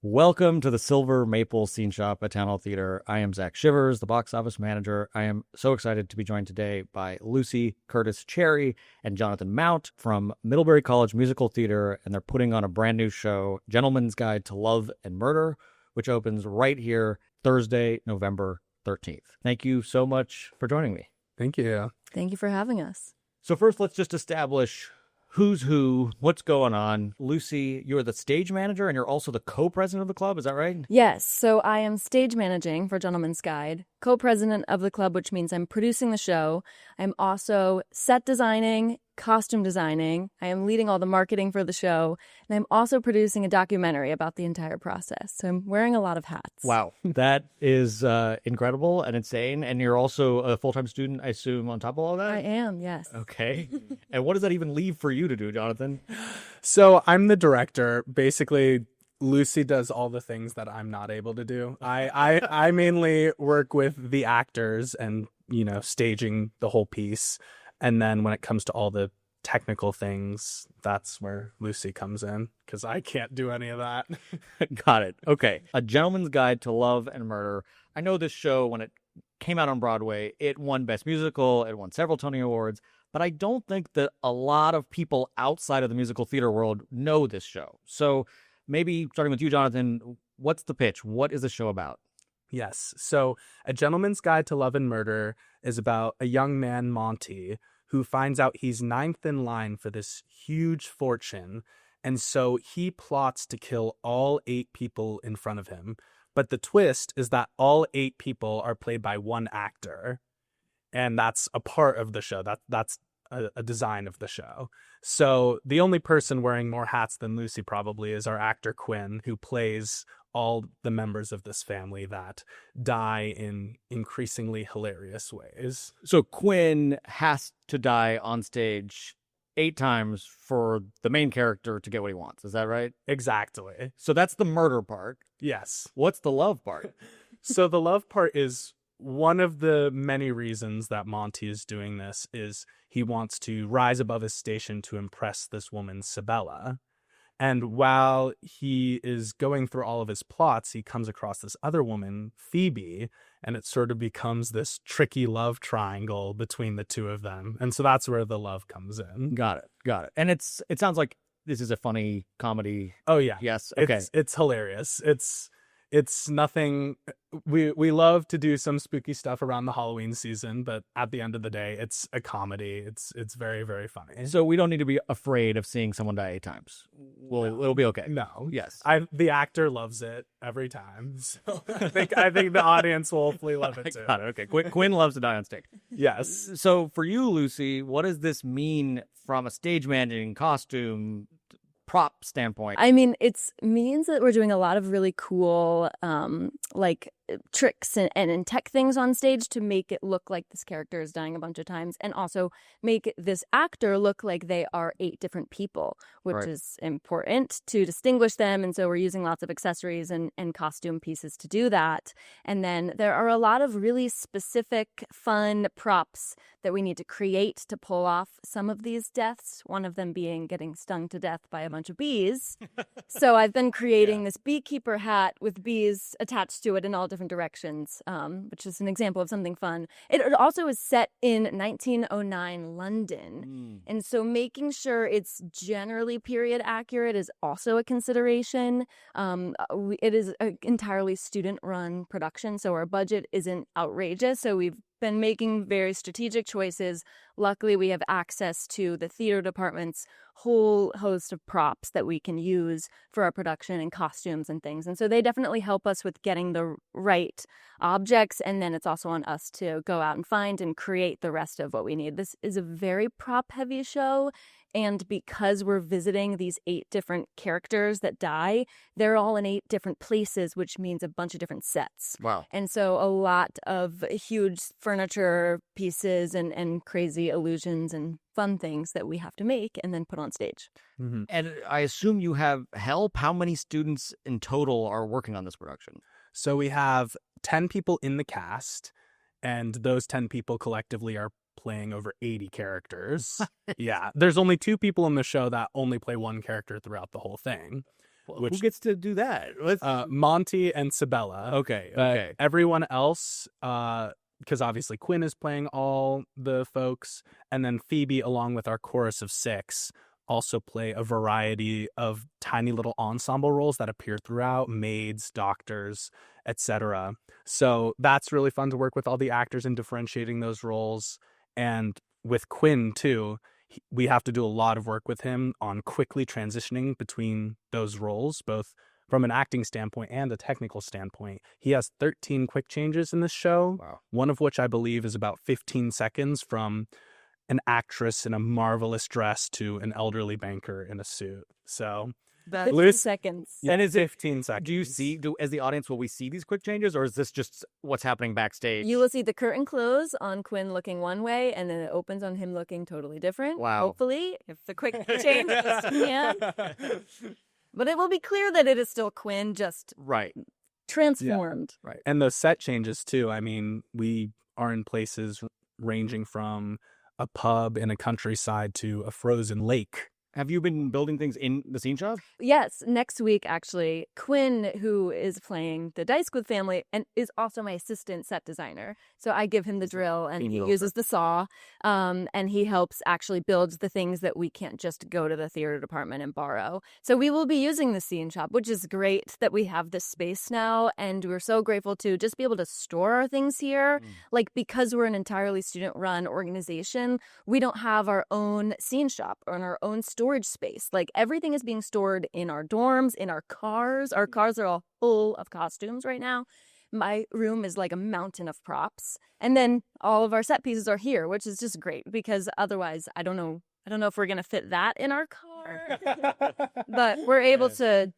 Welcome to the Silver Maple Scene Shop at Town Hall Theater. I am Zach Shivers, the box office manager. I am so excited to be joined today by Lucy Curtis Cherry and Jonathan Mount from Middlebury College Musical Theatre, and they're putting on a brand new show, Gentleman's Guide to Love and Murder, which opens right here Thursday, November 13th. Thank you so much for joining me. Thank you. Thank you for having us. So first, let's just establish who's who, what's going on. Lucy, you're the stage manager and you're also the co-president of the club, is that right? Yes, so I am stage managing for Gentleman's Guide, co-president of the club, which means I'm producing the show. I'm also set designing, costume designing. I am leading all the marketing for the show, and I'm also producing a documentary about the entire process. So I'm wearing a lot of hats. Wow, that is incredible and insane. And you're also a full-time student, I assume, on top of all that? I am, yes. Okay. And what does that even leave for you to do, Jonathan? So I'm the director. Basically, Lucy does all the things that I'm not able to do. I mainly work with the actors and, staging the whole piece. And then when it comes to all the technical things, that's where Lucy comes in, because I can't do any of that. Got it. Okay. A Gentleman's Guide to Love and Murder. I know this show, when it came out on Broadway, it won Best Musical, it won several Tony Awards, but I don't think that a lot of people outside of the musical theater world know this show. So maybe starting with you, Jonathan, what's the pitch? What is the show about? Yes. So A Gentleman's Guide to Love and Murder is about a young man, Monty, who finds out he's ninth in line for this huge fortune. And so he plots to kill all 8 people in front of him. But the twist is that all 8 people are played by one actor. And that's a part of the show. That's a design of the show. So the only person wearing more hats than Lucy probably is our actor Quinn, who plays all the members of this family that die in increasingly hilarious ways. So Quinn has to die on stage 8 times for the main character to get what he wants. Is that right? Exactly. So that's the murder part. Yes. What's the love part? So the love part is one of the many reasons that Monty is doing this is he wants to rise above his station to impress this woman, Sabella. And while he is going through all of his plots, he comes across this other woman, Phoebe, and it sort of becomes this tricky love triangle between the two of them. And so that's where the love comes in. Got it. And it sounds like this is a funny comedy. Oh, yeah. Yes. Okay. It's hilarious. It's nothing. We love to do some spooky stuff around the Halloween season, but at the end of the day, it's a comedy. It's very, very funny. So we don't need to be afraid of seeing someone die 8 times. It'll be okay. No. Yes. The actor loves it every time. So I think the audience will hopefully love it too. Got it. Okay. Quinn loves to die on stage. Yes. So for you, Lucy, what does this mean from a stage managing, costume, prop standpoint? I mean, it means that we're doing a lot of really cool, tricks and tech things on stage to make it look like this character is dying a bunch of times, and also make this actor look like they are 8 different people, which Right. is important to distinguish them. And so we're using lots of accessories and costume pieces to do that. And then there are a lot of really specific, fun props that we need to create to pull off some of these deaths, one of them being getting stung to death by a bunch of bees. So I've been creating this beekeeper hat with bees attached to it in all different directions, which is an example of something fun. It also is set in 1909 London. And so making sure it's generally period accurate is also a consideration. It is an entirely student-run production, so our budget isn't outrageous. So we've been making very strategic choices. Luckily, we have access to the theater department's whole host of props that we can use for our production and costumes and things. And so they definitely help us with getting the right objects. And then it's also on us to go out and find and create the rest of what we need. This is a very prop-heavy show. And because we're visiting these 8 different characters that die, they're all in 8 different places, which means a bunch of different sets. Wow. And so a lot of huge furniture pieces and crazy illusions and fun things that we have to make and then put on stage. Mm-hmm. And I assume you have help. How many students in total are working on this production? So we have 10 people in the cast, and those 10 people collectively are playing over 80 characters. Yeah. There's only 2 people in the show that only play one character throughout the whole thing. Who gets to do that? Monty and Sabella. Okay. But everyone else, because obviously Quinn is playing all the folks, and then Phoebe, along with our chorus of 6, also play a variety of tiny little ensemble roles that appear throughout, maids, doctors, etc. So that's really fun to work with all the actors in differentiating those roles. And with Quinn, too, we have to do a lot of work with him on quickly transitioning between those roles, both from an acting standpoint and a technical standpoint. He has 13 quick changes in this show, one of which I believe is about 15 seconds from an actress in a marvelous dress to an elderly banker in a suit. So 15 seconds. And is 15 seconds. As the audience, will we see these quick changes, or is this just what's happening backstage? You will see the curtain close on Quinn looking one way, and then it opens on him looking totally different. Wow. Hopefully, if the quick change can. But it will be clear that it is still Quinn, just transformed. Yeah. Right. And the set changes, too. I mean, we are in places ranging from a pub in a countryside to a frozen lake. Have you been building things in the scene shop? Yes, next week, actually, Quinn, who is playing the Diceglood family and is also my assistant set designer. So I give him the drill and he uses the saw, and he helps actually build the things that we can't just go to the theater department and borrow. So we will be using the scene shop, which is great that we have this space now. And we're so grateful to just be able to store our things here. Like, because we're an entirely student-run organization, we don't have our own scene shop or our own storage space. Like, everything is being stored in our dorms, in our cars. Our cars are all full of costumes right now. My room is like a mountain of props. And then all of our set pieces are here, which is just great because otherwise I don't know if we're going to fit that in our car. But we're able to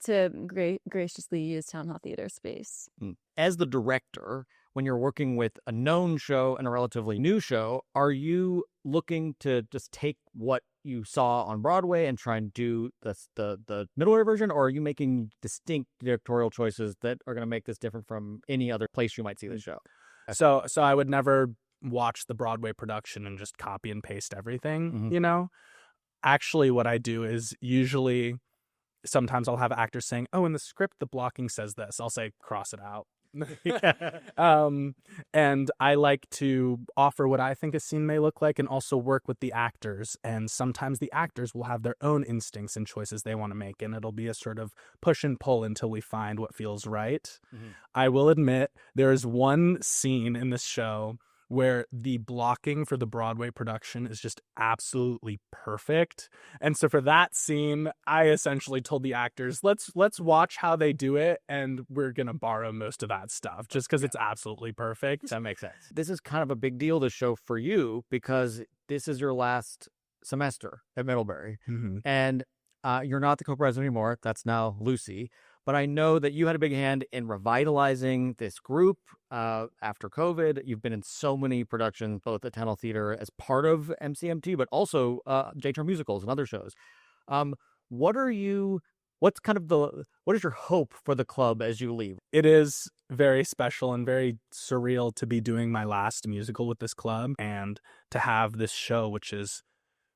graciously use Town Hall Theater space. As the director, when you're working with a known show and a relatively new show, are you looking to just take what you saw on Broadway and try and do the Middlebury version, or are you making distinct directorial choices that are going to make this different from any other place you might see the show? So I would never watch the Broadway production and just copy and paste everything, you know? Actually, what I do is usually sometimes I'll have actors saying, oh, in the script, the blocking says this. I'll say, cross it out. And I like to offer what I think a scene may look like and also work with the actors. And sometimes the actors will have their own instincts and choices they want to make. And it'll be a sort of push and pull until we find what feels right. I will admit there is one scene in this show where the blocking for the Broadway production is just absolutely perfect. And so for that scene, I essentially told the actors, let's watch how they do it, and we're going to borrow most of that stuff just because it's absolutely perfect. That makes sense. This is kind of a big deal, this show, for you, because this is your last semester at Middlebury. And you're not the co-president anymore. That's now Lucy. But I know that you had a big hand in revitalizing this group after COVID. You've been in so many productions, both at Town Hall Theater as part of MCMT, but also Directorial musicals and other shows. What is your hope for the club as you leave? It is very special and very surreal to be doing my last musical with this club and to have this show, which is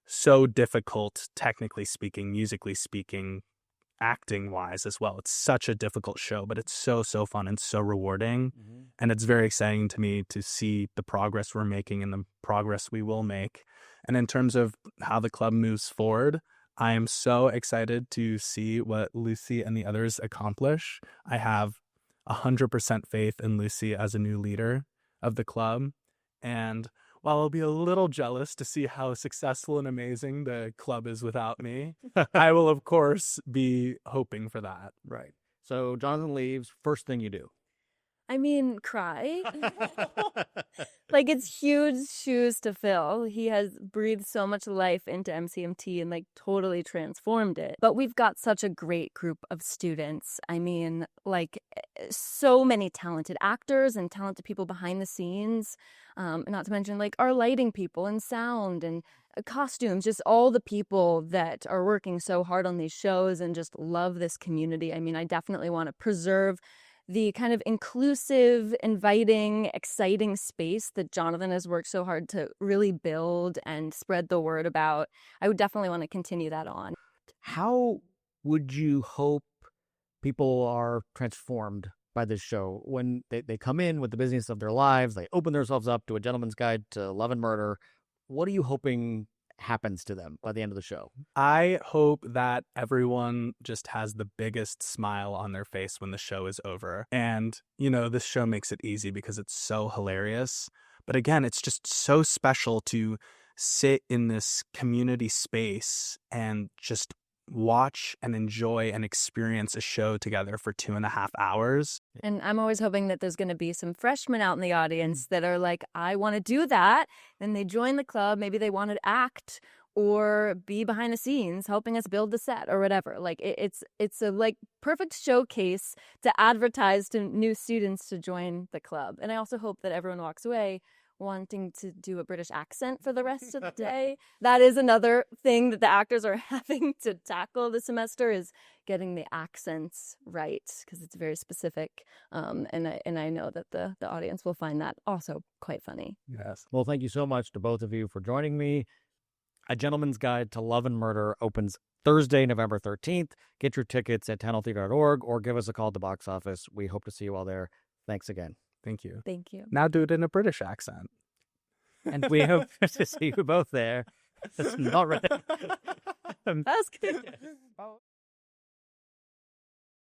so difficult, technically speaking, musically speaking, acting wise as well. It's such a difficult show, but it's so fun and so rewarding. And it's very exciting to me to see the progress we're making and the progress we will make. And in terms of how the club moves forward, I am so excited to see what Lucy and the others accomplish. I have 100% faith in Lucy as a new leader of the club. And while I'll be a little jealous to see how successful and amazing the club is without me, I will, of course, be hoping for that. Right. So Jonathan leaves. First thing you do? I mean, cry. Like, it's huge shoes to fill. He has breathed so much life into MCMT and like totally transformed it. But we've got such a great group of students. I mean, like, so many talented actors and talented people behind the scenes. Not to mention like our lighting people and sound and costumes, just all the people that are working so hard on these shows and just love this community. I mean, I definitely want to preserve the kind of inclusive, inviting, exciting space that Jonathan has worked so hard to really build and spread the word about. I would definitely want to continue that on. How would you hope people are transformed by this show when they come in with the business of their lives. They open themselves up to A Gentleman's Guide to Love and Murder. What are you hoping happens to them by the end of the show? I hope that everyone just has the biggest smile on their face when the show is over. And, this show makes it easy because it's so hilarious. But again, it's just so special to sit in this community space and just watch and enjoy and experience a show together for 2.5 hours. And I'm always hoping that there's going to be some freshmen out in the audience that are like, I want to do that. Then they join the club. Maybe they want to act or be behind the scenes helping us build the set or whatever. Like it's a like perfect showcase to advertise to new students to join the club. And I also hope that everyone walks away wanting to do a British accent for the rest of the day. That is another thing that the actors are having to tackle this semester, is getting the accents right, because it's very specific. And I know that the audience will find that also quite funny. Yes. Well, thank you so much to both of you for joining me. A Gentleman's Guide to Love and Murder opens Thursday, November 13th. Get your tickets at townhalltheatre.org or give us a call at the box office. We hope to see you all there. Thanks again. Thank you. Thank you. Now do it in a British accent. And we hope to see you both there. That's not right. That's good.